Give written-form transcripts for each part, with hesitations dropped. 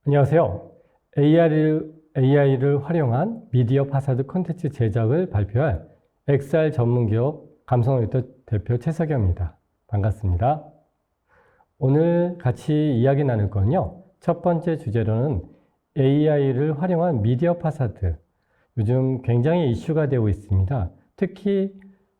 안녕하세요. AI를 활용한 미디어 파사드 콘텐츠 제작을 발표할 XR 전문기업 감성노이터 대표 최석영입니다. 반갑습니다. 오늘 같이 이야기 나눌 건요. 첫 번째 주제로는 AI를 활용한 미디어 파사드. 요즘 굉장히 이슈가 되고 있습니다. 특히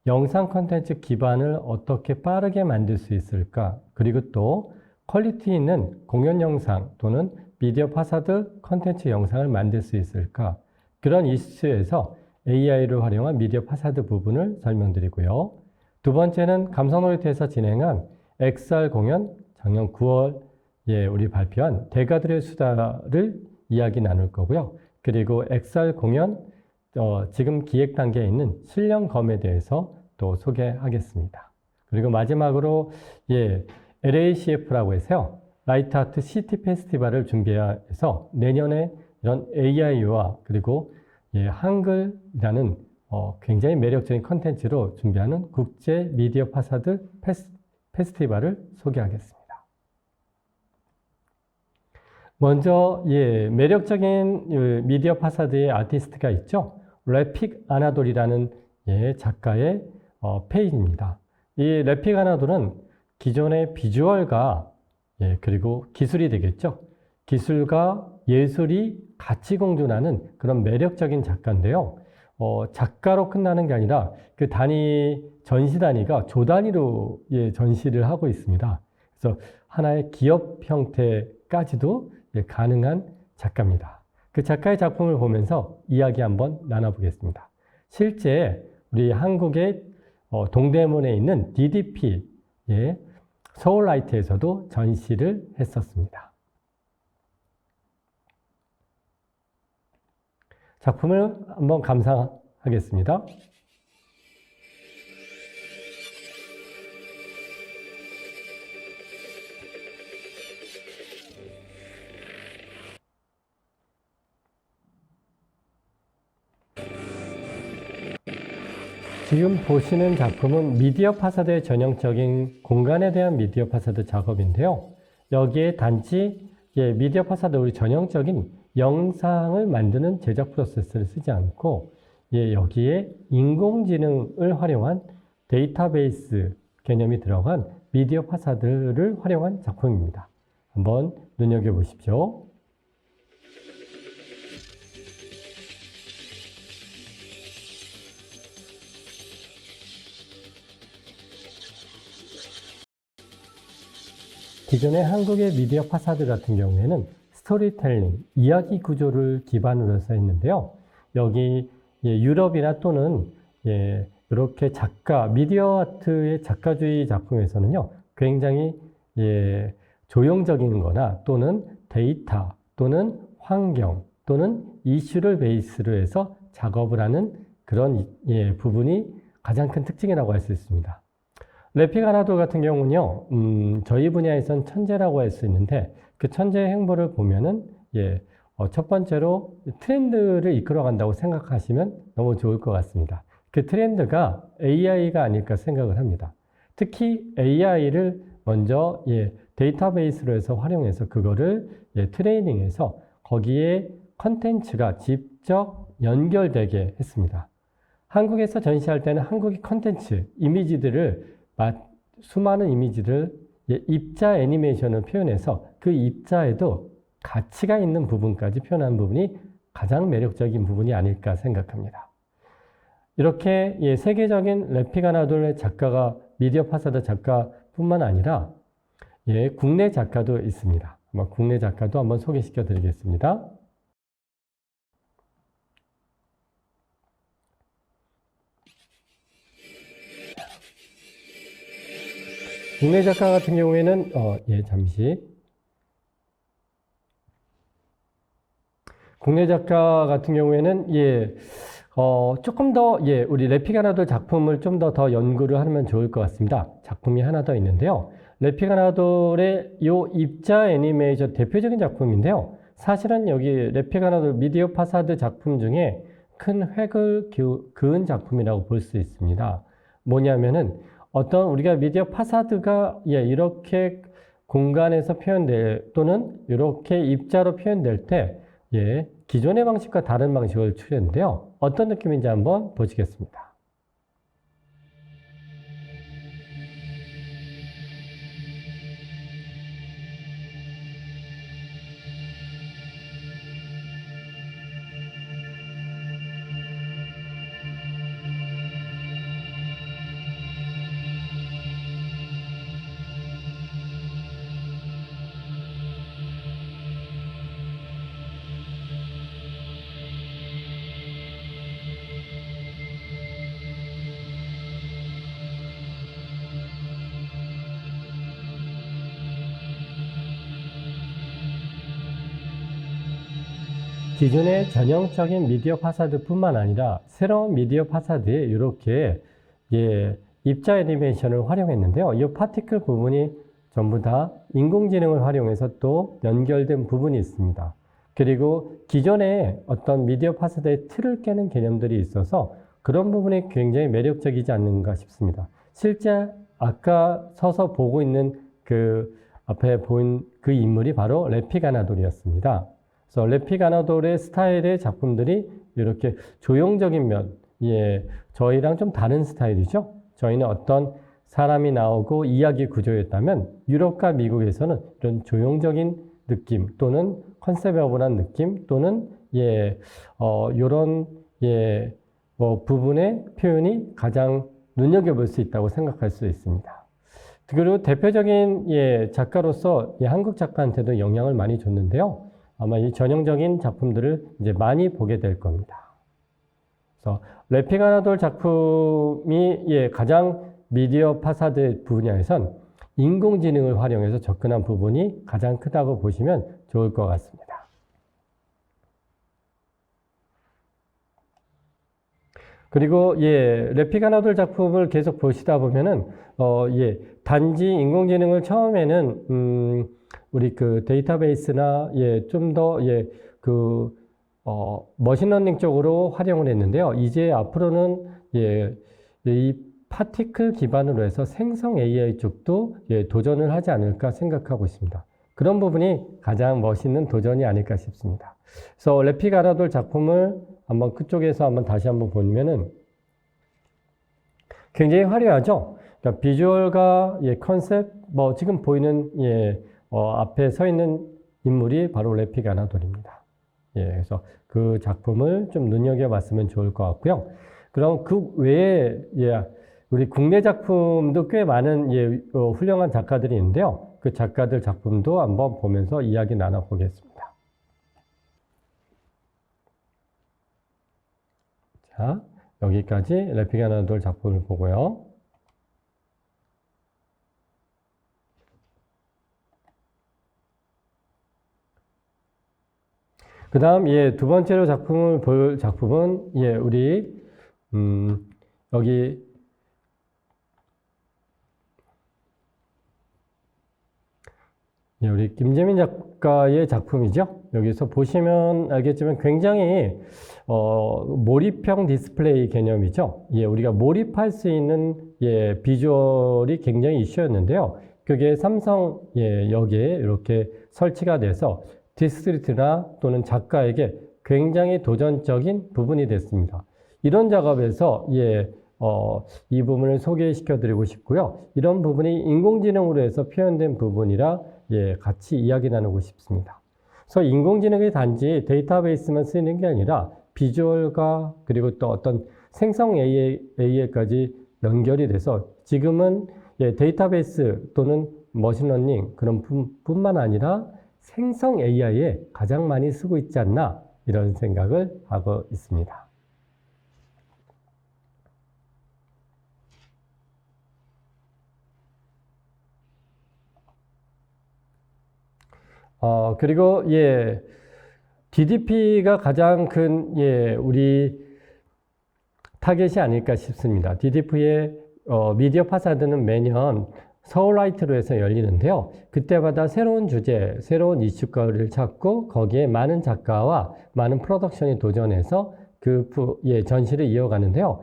영상 콘텐츠 기반을 어떻게 빠르게 만들 수 있을까? 그리고 또 퀄리티 있는 공연 영상 또는 미디어 파사드 콘텐츠 영상을 만들 수 있을까? 그런 이슈에서 AI를 활용한 미디어 파사드 부분을 설명드리고요. 두 번째는 감성노이터에서 진행한 XR 공연 작년 9월에 우리 발표한 대가들의 수다를 이야기 나눌 거고요. 그리고 XR 공연 지금 기획 단계에 있는 실령검에 대해서 또 소개하겠습니다. 그리고 마지막으로 LACF라고 해서요. 라이트 아트 시티 페스티벌을 준비해서 내년에 이런 AI와 그리고 한글이라는 굉장히 매력적인 컨텐츠로 준비하는 국제 미디어 파사드 페스티벌을 소개하겠습니다. 먼저 매력적인 미디어 파사드의 아티스트가 있죠. 래픽 아나돌이라는 작가의 페이지입니다. 이 래픽 아나돌은 기존의 비주얼과 그리고 기술이 되겠죠. 기술과 예술이 같이 공존하는 그런 매력적인 작가인데요. 작가로 끝나는 게 아니라 그 전시 단위가 조 단위로 전시를 하고 있습니다. 그래서 하나의 기업 형태까지도 가능한 작가입니다. 그 작가의 작품을 보면서 이야기 한번 나눠보겠습니다. 실제 우리 한국의 동대문에 있는 DDP 서울라이트에서도 전시를 했었습니다. 작품을 한번 감상하겠습니다. 지금 보시는 작품은 미디어 파사드의 전형적인 공간에 대한 미디어 파사드 작업인데요. 여기에 단지 미디어 파사드 우리 전형적인 영상을 만드는 제작 프로세스를 쓰지 않고 여기에 인공지능을 활용한 데이터베이스 개념이 들어간 미디어 파사드를 활용한 작품입니다. 한번 눈여겨보십시오. 기존의 한국의 미디어 파사드 같은 경우에는 스토리텔링, 이야기 구조를 기반으로 해서 했는데요. 여기 유럽이나 또는 이렇게 미디어 아트의 작가주의 작품에서는요. 굉장히 조형적인 거나 또는 데이터 또는 환경 또는 이슈를 베이스로 해서 작업을 하는 그런 부분이 가장 큰 특징이라고 할 수 있습니다. 래픽 아나돌 같은 경우는요, 저희 분야에선 천재라고 할 수 있는데, 그 천재의 행보를 보면은, 첫 번째로 트렌드를 이끌어 간다고 생각하시면 너무 좋을 것 같습니다. 그 트렌드가 AI가 아닐까 생각을 합니다. 특히 AI를 먼저, 데이터베이스로 해서 활용해서 그거를 트레이닝해서 거기에 컨텐츠가 직접 연결되게 했습니다. 한국에서 전시할 때는 한국의 컨텐츠, 이미지들을 수많은 이미지를 입자 애니메이션을 표현해서 그 입자에도 가치가 있는 부분까지 표현한 부분이 가장 매력적인 부분이 아닐까 생각합니다. 이렇게 세계적인 래픽 아나돌의 작가가 미디어 파사드 작가뿐만 아니라 국내 작가도 있습니다. 국내 작가도 한번 소개시켜 드리겠습니다. 국내 작가 같은 경우에는 국내 작가 같은 경우에는 조금 더 우리 래픽 아나돌 작품을 좀 더 연구를 하면 좋을 것 같습니다. 작품이 하나 더 있는데요. 래픽 아나돌의 이 입자 애니메이션 대표적인 작품인데요. 사실은 여기 래픽 아나돌 미디어 파사드 작품 중에 큰 획을 그은 작품이라고 볼 수 있습니다. 뭐냐면은 어떤 우리가 미디어 파사드가 이렇게 공간에서 표현될 또는 이렇게 입자로 표현될 때 기존의 방식과 다른 방식을 취했는데요. 어떤 느낌인지 한번 보시겠습니다. 기존의 전형적인 미디어 파사드뿐만 아니라 새로운 미디어 파사드에 이렇게 입자 애니메이션을 활용했는데요. 이 파티클 부분이 전부 다 인공지능을 활용해서 또 연결된 부분이 있습니다. 그리고 기존에 어떤 미디어 파사드의 틀을 깨는 개념들이 있어서 그런 부분이 굉장히 매력적이지 않는가 싶습니다. 실제 아까 서서 보고 있는 그 앞에 보인 그 인물이 바로 레피가나돌이었습니다. 그래서 레피가나돌의 스타일의 작품들이 이렇게 조형적인 면, 저희랑 좀 다른 스타일이죠. 저희는 어떤 사람이 나오고 이야기 구조였다면 유럽과 미국에서는 이런 조형적인 느낌 또는 컨셉러블한 느낌 또는 이런 부분의 표현이 가장 눈여겨볼 수 있다고 생각할 수 있습니다. 그리고 대표적인 작가로서 한국 작가한테도 영향을 많이 줬는데요. 아마 이 전형적인 작품들을 이제 많이 보게 될 겁니다. 그래서 레피가나돌 작품이 가장 미디어 파사드 분야에선 인공지능을 활용해서 접근한 부분이 가장 크다고 보시면 좋을 것 같습니다. 그리고 레피가나돌 작품을 계속 보시다 보면은 단지 인공지능을 처음에는 우리 그 데이터베이스나 좀 더 머신러닝 쪽으로 활용을 했는데요. 이제 앞으로는 이 파티클 기반으로 해서 생성 AI 쪽도 도전을 하지 않을까 생각하고 있습니다. 그런 부분이 가장 멋있는 도전이 아닐까 싶습니다. 그래서 레피가나돌 작품을 한번 그쪽에서 다시 한번 보면은 굉장히 화려하죠. 그러니까 비주얼과 컨셉, 지금 보이는 앞에 서 있는 인물이 바로 레피가나돌입니다. 그래서 그 작품을 좀 눈여겨봤으면 좋을 것 같고요. 그럼 그 외에 우리 국내 작품도 꽤 많은 훌륭한 작가들이 있는데요. 그 작가들 작품도 한번 보면서 이야기 나눠보겠습니다. 자, 여기까지 레피가나돌 작품을 보고요. 그 다음, 두 번째로 작품을 볼 작품은, 우리, 여기, 우리 김재민 작가의 작품이죠. 여기서 보시면 알겠지만 굉장히, 몰입형 디스플레이 개념이죠. 우리가 몰입할 수 있는, 비주얼이 굉장히 이슈였는데요. 그게 삼성, 여기에 이렇게 설치가 돼서 디스트리트나 또는 작가에게 굉장히 도전적인 부분이 됐습니다. 이런 작업에서 이 부분을 소개시켜 드리고 싶고요. 이런 부분이 인공지능으로 해서 표현된 부분이라 같이 이야기 나누고 싶습니다. 그래서 인공지능이 단지 데이터베이스만 쓰는 게 아니라 비주얼과 그리고 또 어떤 생성 AI까지 연결이 돼서 지금은 데이터베이스 또는 머신러닝 그런 뿐만 아니라 생성 AI에 가장 많이 쓰고 있지 않나 이런 생각을 하고 있습니다. 그리고 DDP가 가장 큰 우리 타겟이 아닐까 싶습니다. DDP의 미디어 파사드는 매년 서울라이트로 해서 열리는데요. 그때마다 새로운 주제, 새로운 이슈거리를 찾고 거기에 많은 작가와 많은 프로덕션이 도전해서 그 전시를 이어가는데요.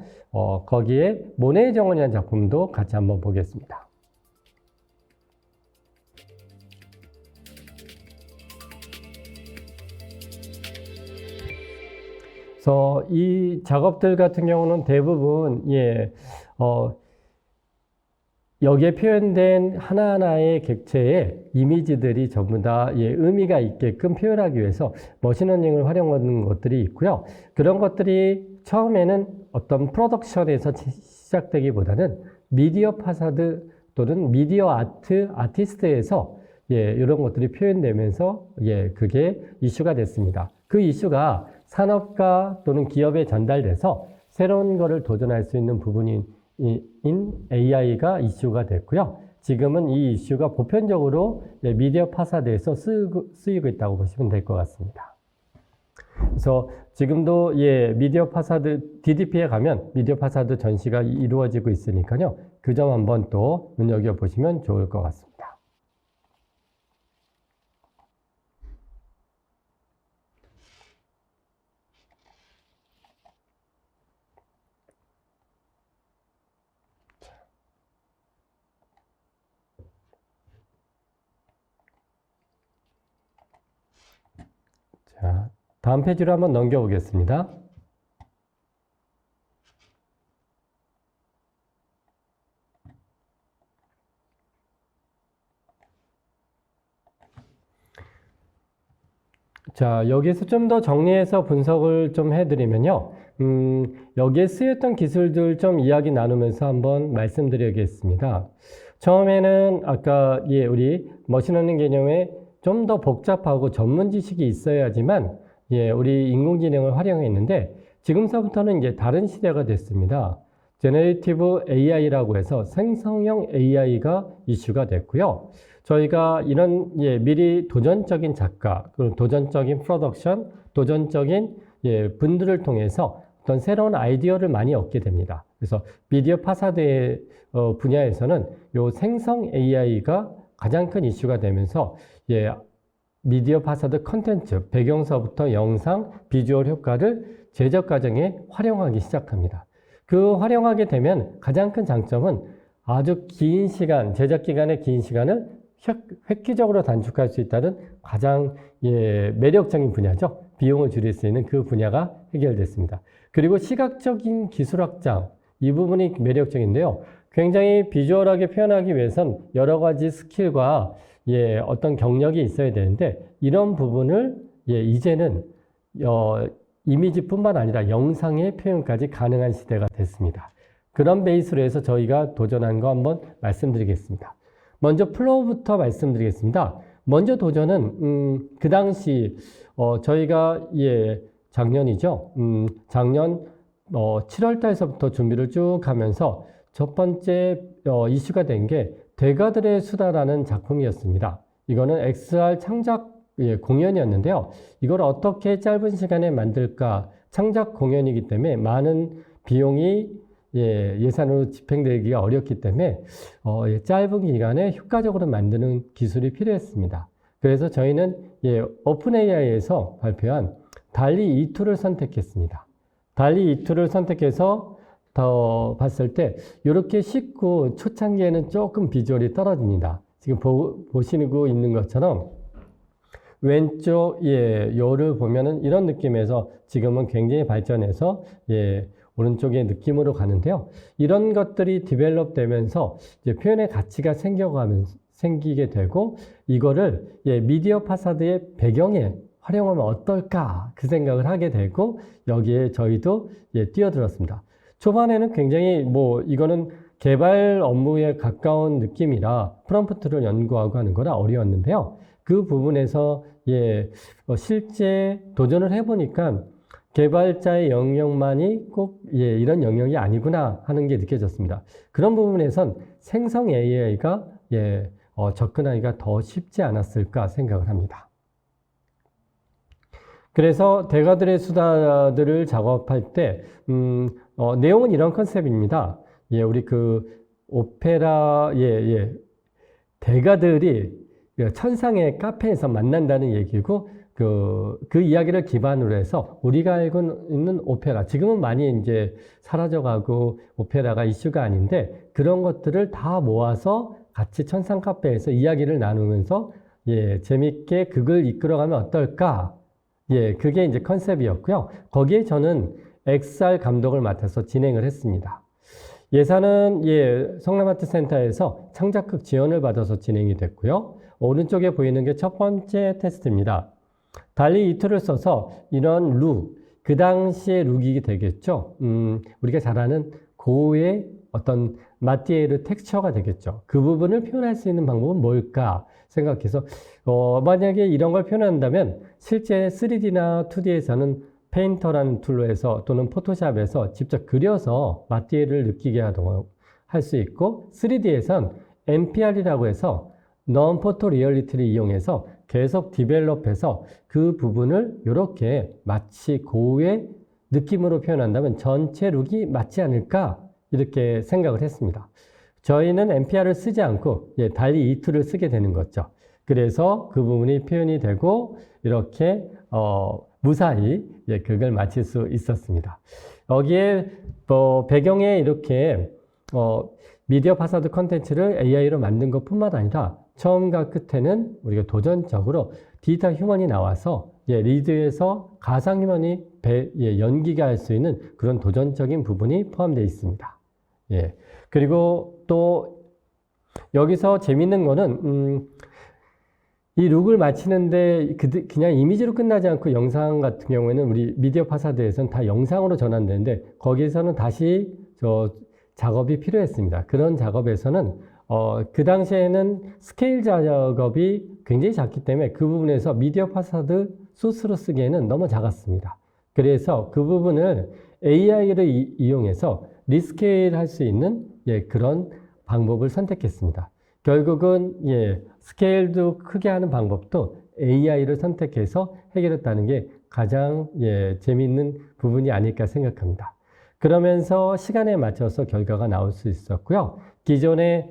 거기에 모네의 정원이라는 작품도 같이 한번 보겠습니다. 그래서 이 작업들 같은 경우는 대부분 여기에 표현된 하나하나의 객체의 이미지들이 전부 다 의미가 있게끔 표현하기 위해서 머신러닝을 활용하는 것들이 있고요. 그런 것들이 처음에는 어떤 프로덕션에서 시작되기보다는 미디어 파사드 또는 미디어 아티스트에서 이런 것들이 표현되면서 그게 이슈가 됐습니다. 그 이슈가 산업가 또는 기업에 전달돼서 새로운 거를 도전할 수 있는 부분인 AI가 이슈가 됐고요. 지금은 이 이슈가 보편적으로 미디어 파사드에서 쓰이고 있다고 보시면 될 것 같습니다. 그래서 지금도 미디어 파사드 DDP에 가면 미디어 파사드 전시가 이루어지고 있으니까요. 그 점 한번 또 눈여겨보시면 좋을 것 같습니다. 자, 다음 페이지로 한번 넘겨보겠습니다. 자, 여기서 좀 더 정리해서 분석을 좀 해드리면요. 여기에 쓰였던 기술들 좀 이야기 나누면서 한번 말씀드리겠습니다. 처음에는 아까 우리 머신러닝 개념에 좀 더 복잡하고 전문 지식이 있어야지만 우리 인공지능을 활용했는데 지금서부터는 이제 다른 시대가 됐습니다. 제너레이티브 AI라고 해서 생성형 AI가 이슈가 됐고요. 저희가 이런 미리 도전적인 작가, 도전적인 프로덕션, 도전적인 분들을 통해서 어떤 새로운 아이디어를 많이 얻게 됩니다. 그래서 미디어 파사드의 분야에서는 요 생성 AI가 가장 큰 이슈가 되면서 미디어 파사드 컨텐츠, 배경서부터 영상, 비주얼 효과를 제작 과정에 활용하기 시작합니다. 그 활용하게 되면 가장 큰 장점은 아주 긴 시간, 제작 기간의 긴 시간을 획기적으로 단축할 수 있다는 가장 매력적인 분야죠. 비용을 줄일 수 있는 그 분야가 해결됐습니다. 그리고 시각적인 기술 확장, 이 부분이 매력적인데요. 굉장히 비주얼하게 표현하기 위해선 여러 가지 스킬과 어떤 경력이 있어야 되는데 이런 부분을 이제는 이미지뿐만 아니라 영상의 표현까지 가능한 시대가 됐습니다. 그런 베이스로 해서 저희가 도전한 거 한번 말씀드리겠습니다. 먼저 플로우부터 말씀드리겠습니다. 먼저 도전은 그 당시 저희가 작년이죠. 작년 7월 달서부터 준비를 쭉 하면서 첫 번째 이슈가 된 게 대가들의 수다라는 작품이었습니다. 이거는 XR 창작 공연이었는데요. 이걸 어떻게 짧은 시간에 만들까? 창작 공연이기 때문에 많은 비용이 예산으로 집행되기가 어렵기 때문에 짧은 기간에 효과적으로 만드는 기술이 필요했습니다. 그래서 저희는 오픈 AI에서 발표한 달리 2툴을 선택했습니다. 달리 2툴을 선택해서 더 봤을 때 이렇게 쉽고 초창기에는 조금 비주얼이 떨어집니다. 지금 보시고 있는 것처럼 왼쪽 요를 보면은 이런 느낌에서 지금은 굉장히 발전해서 오른쪽의 느낌으로 가는데요. 이런 것들이 디벨롭 되면서 표현의 가치가 생기게 되고 이거를 미디어 파사드의 배경에 활용하면 어떨까 그 생각을 하게 되고 여기에 저희도 뛰어들었습니다. 초반에는 굉장히 이거는 개발 업무에 가까운 느낌이라 프롬프트를 연구하고 하는 거라 어려웠는데요. 그 부분에서 실제 도전을 해보니까 개발자의 영역만이 꼭 이런 영역이 아니구나 하는 게 느껴졌습니다. 그런 부분에선 생성 AI가 접근하기가 더 쉽지 않았을까 생각을 합니다. 그래서 대가들의 수다들을 작업할 때 내용은 이런 컨셉입니다. 우리 그 오페라 대가들이 천상의 카페에서 만난다는 얘기고 그 이야기를 기반으로 해서 우리가 알고 있는 오페라, 지금은 많이 이제 사라져가고 오페라가 이슈가 아닌데 그런 것들을 다 모아서 같이 천상 카페에서 이야기를 나누면서 재밌게 극을 이끌어가면 어떨까? 예, 그게 이제 컨셉이었고요. 거기에 저는 XR 감독을 맡아서 진행을 했습니다. 예산은 성남아트센터에서 창작극 지원을 받아서 진행이 됐고요. 오른쪽에 보이는 게 첫 번째 테스트입니다. 달리 2툴을 써서 이런 룩, 그 당시의 룩이 되겠죠. 우리가 잘 아는 고우의 어떤 마티에르 텍스처가 되겠죠. 그 부분을 표현할 수 있는 방법은 뭘까 생각해서 만약에 이런 걸 표현한다면 실제 3D나 2D에서는 페인터라는 툴로 해서 또는 포토샵에서 직접 그려서 마티에르를 느끼게 하도록 할 수 있고 3D에선 NPR이라고 해서 non-photo reality를 이용해서 계속 디벨롭해서 그 부분을 이렇게 마치 고우의 느낌으로 표현한다면 전체 룩이 맞지 않을까 이렇게 생각을 했습니다. 저희는 NPR을 쓰지 않고 달리 이 툴을 쓰게 되는 거죠. 그래서 그 부분이 표현이 되고 이렇게 무사히 그걸 마칠 수 있었습니다. 여기에 배경에 이렇게 미디어 파사드 컨텐츠를 AI로 만든 것뿐만 아니라 처음과 끝에는 우리가 도전적으로 디지털 휴먼이 나와서 리드에서 가상 휴먼이 연기가 할 수 있는 그런 도전적인 부분이 포함되어 있습니다. 그리고 또 여기서 재밌는 거는 이 룩을 마치는데 그냥 이미지로 끝나지 않고 영상 같은 경우에는 우리 미디어 파사드에서는 다 영상으로 전환되는데 거기에서는 다시 작업이 필요했습니다. 그런 작업에서는 그 당시에는 스케일 작업이 굉장히 작기 때문에 그 부분에서 미디어 파사드 소스로 쓰기에는 너무 작았습니다. 그래서 그 부분을 AI를 이용해서 리스케일 할 수 있는 그런 방법을 선택했습니다. 결국은 스케일도 크게 하는 방법도 AI를 선택해서 해결했다는 게 가장 재미있는 부분이 아닐까 생각합니다. 그러면서 시간에 맞춰서 결과가 나올 수 있었고요. 기존에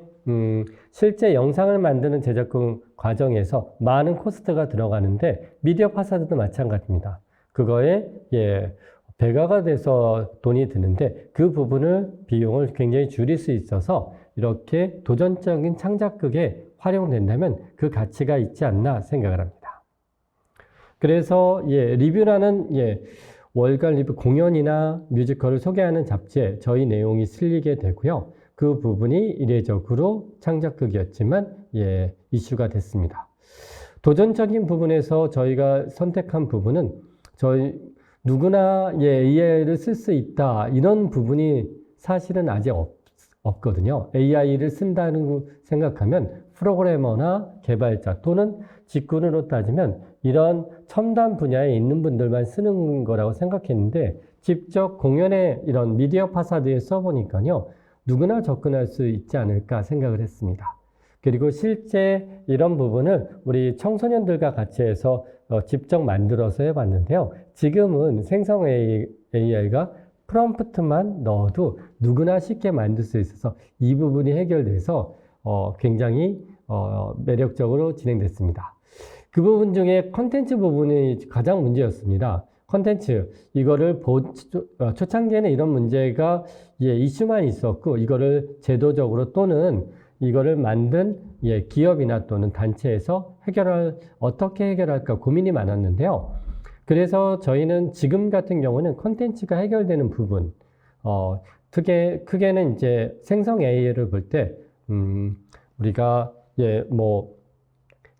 실제 영상을 만드는 제작금 과정에서 많은 코스트가 들어가는데 미디어 파사드도 마찬가지입니다. 그거에 배가가 돼서 돈이 드는데 그 부분을 비용을 굉장히 줄일 수 있어서 이렇게 도전적인 창작극에 활용된다면 그 가치가 있지 않나 생각을 합니다. 그래서 리뷰라는 월간 리뷰 공연이나 뮤지컬을 소개하는 잡지에 저희 내용이 실리게 되고요. 그 부분이 이례적으로 창작극이었지만 이슈가 됐습니다. 도전적인 부분에서 저희가 선택한 부분은 저희 누구나 AI를 쓸 수 있다 이런 부분이 사실은 아직 없거든요. AI를 쓴다는 생각하면 프로그래머나 개발자 또는 직군으로 따지면 이런 첨단 분야에 있는 분들만 쓰는 거라고 생각했는데 직접 공연에 이런 미디어 파사드에 써보니까요. 누구나 접근할 수 있지 않을까 생각을 했습니다. 그리고 실제 이런 부분을 우리 청소년들과 같이 해서 직접 만들어서 해봤는데요. 지금은 생성 AI가 프롬프트만 넣어도 누구나 쉽게 만들 수 있어서 이 부분이 해결돼서 굉장히 매력적으로 진행됐습니다. 그 부분 중에 컨텐츠 부분이 가장 문제였습니다. 컨텐츠, 이거를 초창기에는 이런 문제가 이슈만 있었고 이거를 제도적으로 또는 이거를 만든 기업이나 또는 단체에서 어떻게 해결할까 고민이 많았는데요. 그래서 저희는 지금 같은 경우는 컨텐츠가 해결되는 부분, 크게는 이제 생성 AI를 볼 때, 우리가,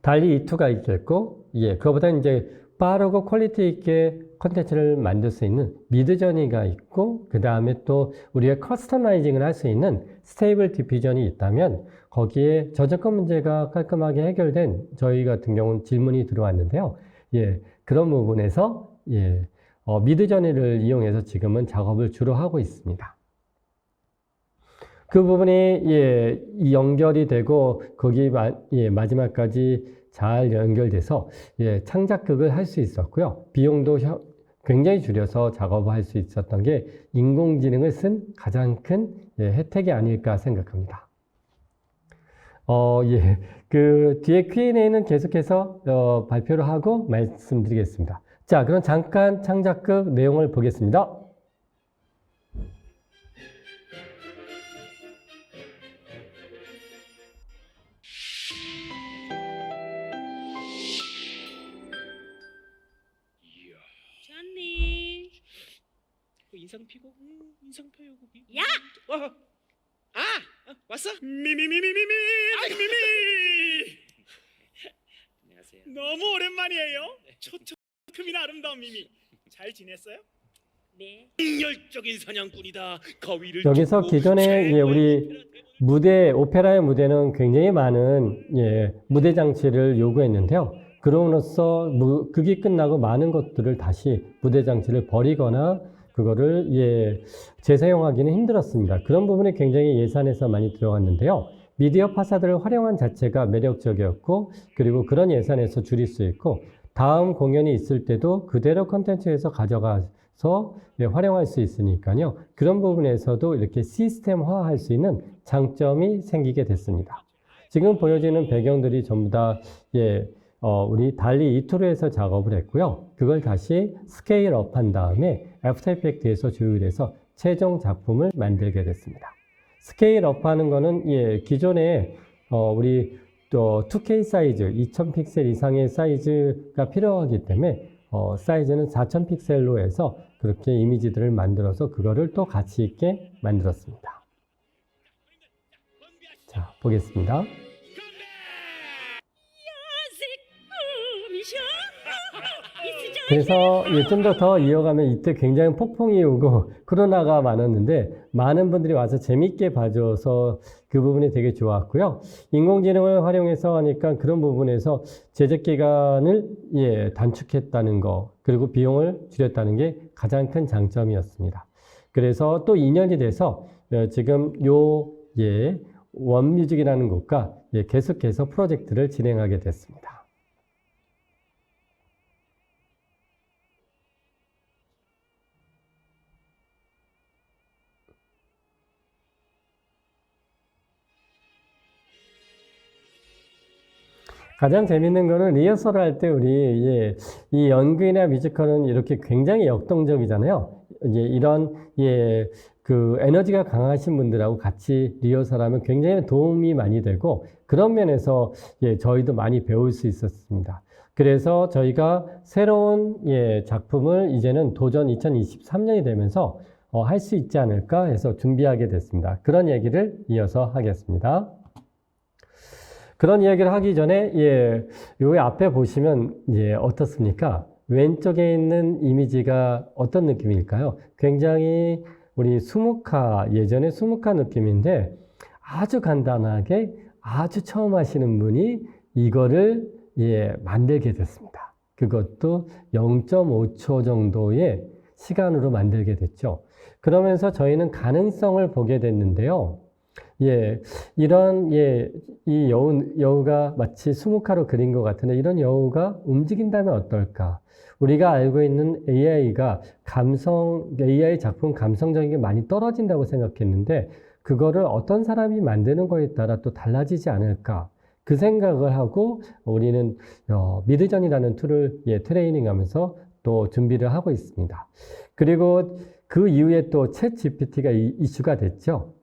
달리 E2가 있겠고, 그거보다 이제 빠르고 퀄리티 있게 컨텐츠를 만들 수 있는 미드저니가 있고, 그 다음에 또 우리가 커스터마이징을 할 수 있는 스테이블 디퓨전이 있다면, 거기에 저작권 문제가 깔끔하게 해결된 저희 같은 경우는 질문이 들어왔는데요. 그런 부분에서 미드저니를 이용해서 지금은 작업을 주로 하고 있습니다. 그 부분이 연결이 되고 거기 마지막까지 잘 연결돼서 창작극을 할 수 있었고요. 비용도 굉장히 줄여서 작업을 할 수 있었던 게 인공지능을 쓴 가장 큰 혜택이 아닐까 생각합니다. 그 뒤에 Q&A는 계속해서 발표를 하고 말씀드리겠습니다. 자, 그럼 잠깐 창작극 내용을 보겠습니다. 인상피고 인상펴 요고기. 야! 왔어? 미미미미미미. 안녕하세요. 너무 오랜만이에요. 초특급이나 아름다운 미미. 잘 지냈어요? 네. 열적인 사냥꾼이다. 거위를 여기서 쫓고 기존에 최고의 우리 무대, 오페라의 무대는 굉장히 많은 무대 장치를 요구했는데요. 그럼으로써 극이 끝나고 많은 것들을 다시 무대 장치를 버리거나 그거를 재사용하기는 힘들었습니다. 그런 부분이 굉장히 예산에서 많이 들어갔는데요. 미디어 파사드를 활용한 자체가 매력적이었고, 그리고 그런 예산에서 줄일 수 있고, 다음 공연이 있을 때도 그대로 콘텐츠에서 가져가서 활용할 수 있으니까요. 그런 부분에서도 이렇게 시스템화할 수 있는 장점이 생기게 됐습니다. 지금 보여지는 배경들이 전부 다 우리 달리 2툴에서 작업을 했고요. 그걸 다시 스케일업 한 다음에 애프터 이펙트에서 조율해서 최종 작품을 만들게 됐습니다. 스케일업 하는 거는 기존에 우리 또 2K 사이즈, 2000 픽셀 이상의 사이즈가 필요하기 때문에 사이즈는 4000 픽셀로 해서 그렇게 이미지들을 만들어서 그거를 또 가치 있게 만들었습니다. 자, 보겠습니다. 그래서 좀 더 이어가면 이때 굉장히 폭풍이 오고 코로나가 많았는데 많은 분들이 와서 재밌게 봐줘서 그 부분이 되게 좋았고요. 인공지능을 활용해서 하니까 그런 부분에서 제작 기간을 단축했다는 거, 그리고 비용을 줄였다는 게 가장 큰 장점이었습니다. 그래서 또 2년이 돼서 지금 원뮤직이라는 곳과 계속해서 프로젝트를 진행하게 됐습니다. 가장 재밌는 거는 리허설을 할 때 우리 이 연극이나 뮤지컬은 이렇게 굉장히 역동적이잖아요. 이런 그 에너지가 강하신 분들하고 같이 리허설하면 굉장히 도움이 많이 되고 그런 면에서 저희도 많이 배울 수 있었습니다. 그래서 저희가 새로운 작품을 이제는 도전 2023년이 되면서 할 수 있지 않을까 해서 준비하게 됐습니다. 그런 얘기를 이어서 하겠습니다. 그런 이야기를 하기 전에 요 앞에 보시면 어떻습니까? 왼쪽에 있는 이미지가 어떤 느낌일까요? 굉장히 우리 수묵화, 예전에 수묵화 느낌인데 아주 간단하게 아주 처음 하시는 분이 이거를 만들게 됐습니다. 그것도 0.5초 정도의 시간으로 만들게 됐죠. 그러면서 저희는 가능성을 보게 됐는데요. 이런 이 여우가 마치 수묵화로 그린 것 같은데 이런 여우가 움직인다면 어떨까? 우리가 알고 있는 AI가 AI 작품 감성적인 게 많이 떨어진다고 생각했는데 그거를 어떤 사람이 만드는 거에 따라 또 달라지지 않을까? 그 생각을 하고 우리는 미드전이라는 툴을 트레이닝하면서 또 준비를 하고 있습니다. 그리고 그 이후에 또 챗 GPT가 이슈가 됐죠.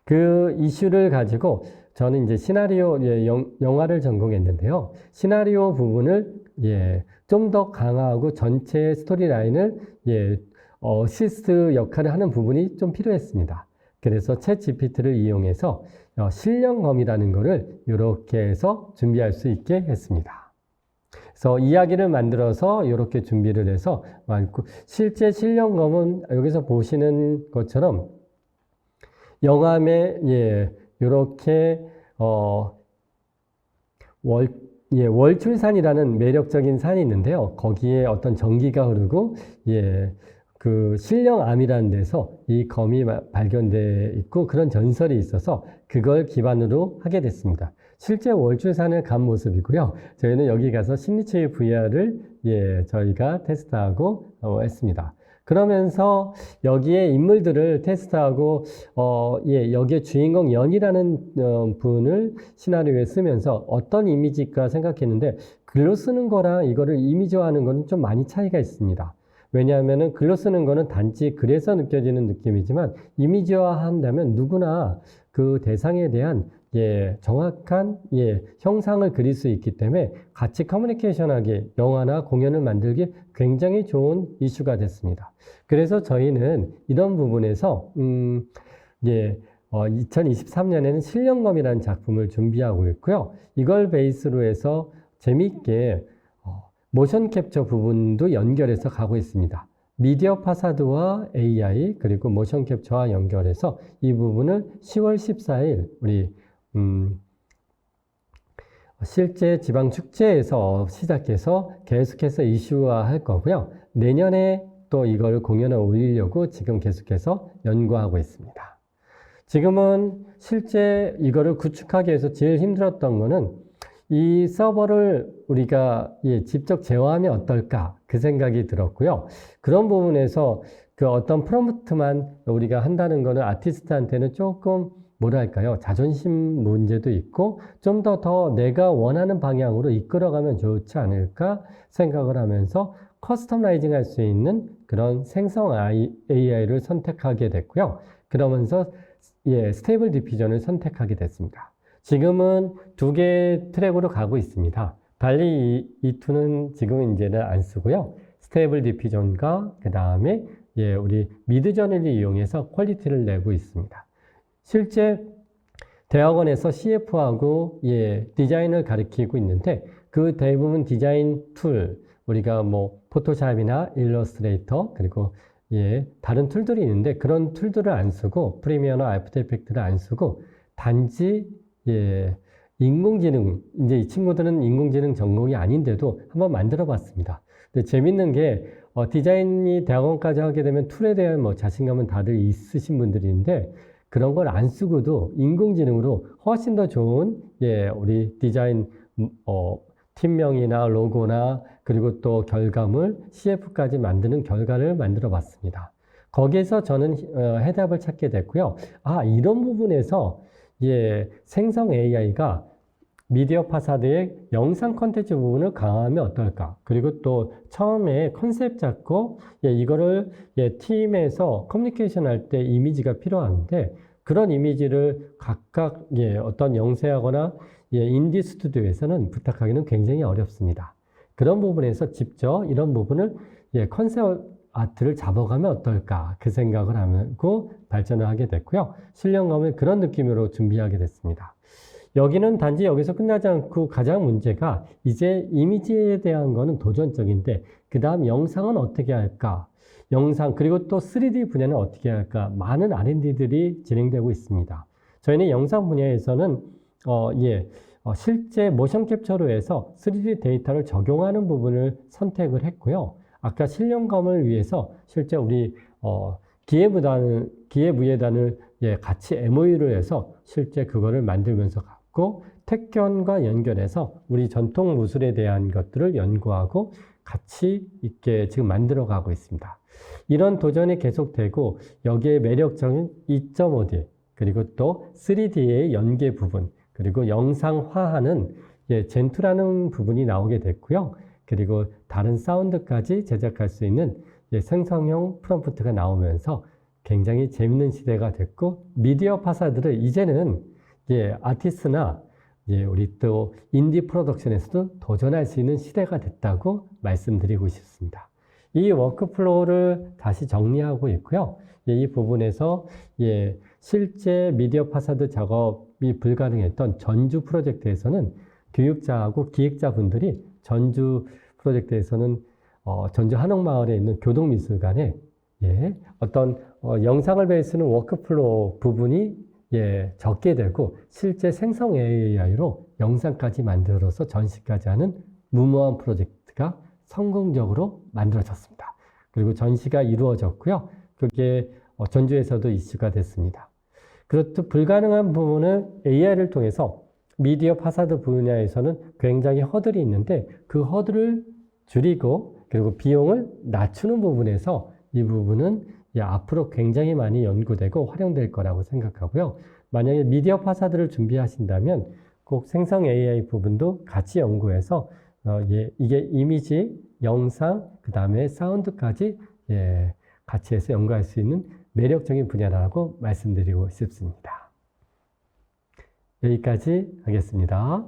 그 이슈를 가지고 저는 이제 시나리오, 영화를 전공했는데요. 시나리오 부분을 좀 더 강화하고 전체 스토리라인을 어시스트 역할을 하는 부분이 좀 필요했습니다. 그래서 챗 GPT를 이용해서 실령검이라는 거를 이렇게 해서 준비할 수 있게 했습니다. 그래서 이야기를 만들어서 이렇게 준비를 해서 실제 실령검은 여기서 보시는 것처럼 영암에 이렇게 월출산이라는 매력적인 산이 있는데요. 거기에 어떤 전기가 흐르고 그 신령암이라는 데서 이 검이 발견돼 있고 그런 전설이 있어서 그걸 기반으로 하게 됐습니다. 실제 월출산을 간 모습이고요. 저희는 여기 가서 심리치유 VR을 저희가 테스트하고 했습니다. 그러면서 여기에 인물들을 테스트하고 여기에 주인공 연이라는 분을 시나리오에 쓰면서 어떤 이미지일까 생각했는데 글로 쓰는 거랑 이거를 이미지화하는 거는 좀 많이 차이가 있습니다. 왜냐하면은 글로 쓰는 거는 단지 글에서 느껴지는 느낌이지만 이미지화 한다면 누구나 그 대상에 대한 정확한 형상을 그릴 수 있기 때문에 같이 커뮤니케이션하기, 영화나 공연을 만들기 굉장히 좋은 이슈가 됐습니다. 그래서 저희는 이런 부분에서 2023년에는 실령검이라는 작품을 준비하고 있고요. 이걸 베이스로 해서 재미있게 모션 캡처 부분도 연결해서 가고 있습니다. 미디어 파사드와 AI 그리고 모션 캡처와 연결해서 이 부분을 10월 14일 우리 실제 지방 축제에서 시작해서 계속해서 이슈화할 거고요. 내년에 또 이걸 공연에 올리려고 지금 계속해서 연구하고 있습니다. 지금은 실제 이거를 구축하기 위해서 제일 힘들었던 거는 이 서버를 우리가 직접 제어하면 어떨까 그 생각이 들었고요. 그런 부분에서 그 어떤 프롬프트만 우리가 한다는 거는 아티스트한테는 조금 뭐랄까요, 자존심 문제도 있고 좀 더 내가 원하는 방향으로 이끌어가면 좋지 않을까 생각을 하면서 커스터마이징 할 수 있는 그런 생성 AI를 선택하게 됐고요. 그러면서 스테이블 디퓨전을 선택하게 됐습니다. 지금은 2개의 트랙으로 가고 있습니다. 달리 E2는 지금 이제는 안 쓰고요. 스테이블 디퓨전과 그 다음에 우리 미드저니를 이용해서 퀄리티를 내고 있습니다. 실제 대학원에서 CF하고 디자인을 가르치고 있는데 그 대부분 디자인 툴, 우리가 뭐 포토샵이나 일러스트레이터 그리고 다른 툴들이 있는데 그런 툴들을 안 쓰고 프리미어나 애프터 이펙트를 안 쓰고 단지 인공지능, 이제 이 친구들은 인공지능 전공이 아닌데도 한번 만들어 봤습니다. 근데 재밌는 게 디자인이 대학원까지 하게 되면 툴에 대한 뭐 자신감은 다들 있으신 분들인데 그런 걸 안 쓰고도 인공지능으로 훨씬 더 좋은 우리 디자인 팀명이나 로고나 그리고 또 결과물 CF까지 만드는 결과를 만들어 봤습니다. 거기에서 저는 해답을 찾게 됐고요. 이런 부분에서 생성 AI가 미디어 파사드의 영상 콘텐츠 부분을 강화하면 어떨까? 그리고 또 처음에 컨셉 잡고 이거를 팀에서 커뮤니케이션 할 때 이미지가 필요한데 그런 이미지를 각각 어떤 영세하거나 인디 스튜디오에서는 부탁하기는 굉장히 어렵습니다. 그런 부분에서 직접 이런 부분을 컨셉 아트를 잡아가면 어떨까 그 생각을 하고 발전을 하게 됐고요. 실령검을 그런 느낌으로 준비하게 됐습니다. 여기는 단지 여기서 끝나지 않고 가장 문제가 이제 이미지에 대한 거는 도전적인데 그 다음 영상은 어떻게 할까? 영상 그리고 또 3D 분야는 어떻게 할까? 많은 R&D들이 진행되고 있습니다. 저희는 영상 분야에서는 실제 모션 캡처로 해서 3D 데이터를 적용하는 부분을 선택을 했고요. 아까 실령검을 위해서 실제 우리 기회부예단을 같이 MOU를 해서 실제 그거를 만들면서 갖고 택견과 연결해서 우리 전통 무술에 대한 것들을 연구하고 같이 있게 지금 만들어 가고 있습니다. 이런 도전이 계속되고 여기에 매력적인 2.5D 그리고 또 3D의 연계 부분 그리고 영상화하는 젠투라는 부분이 나오게 됐고요. 그리고 다른 사운드까지 제작할 수 있는 생성형 프롬프트가 나오면서 굉장히 재밌는 시대가 됐고 미디어 파사드를 이제는 아티스트나 우리 또 인디 프로덕션에서도 도전할 수 있는 시대가 됐다고 말씀드리고 싶습니다. 이 워크플로우를 다시 정리하고 있고요. 이 부분에서 실제 미디어 파사드 작업이 불가능했던 전주 프로젝트에서는 교육자하고 기획자분들이 전주 프로젝트에서는 전주 한옥마을에 있는 교동미술관에 어떤 영상을 베이스는 워크플로우 부분이 적게 되고 실제 생성 AI로 영상까지 만들어서 전시까지 하는 무모한 프로젝트가 성공적으로 만들어졌습니다. 그리고 전시가 이루어졌고요. 그게 전주에서도 이슈가 됐습니다. 그렇듯 불가능한 부분은 AI를 통해서 미디어 파사드 분야에서는 굉장히 허들이 있는데 그 허들을 줄이고 그리고 비용을 낮추는 부분에서 이 부분은 앞으로 굉장히 많이 연구되고 활용될 거라고 생각하고요. 만약에 미디어 파사드를 준비하신다면 꼭 생성 AI 부분도 같이 연구해서 이게 이미지 영상, 그 다음에 사운드까지 같이 해서 연구할 수 있는 매력적인 분야라고 말씀드리고 싶습니다. 여기까지 하겠습니다.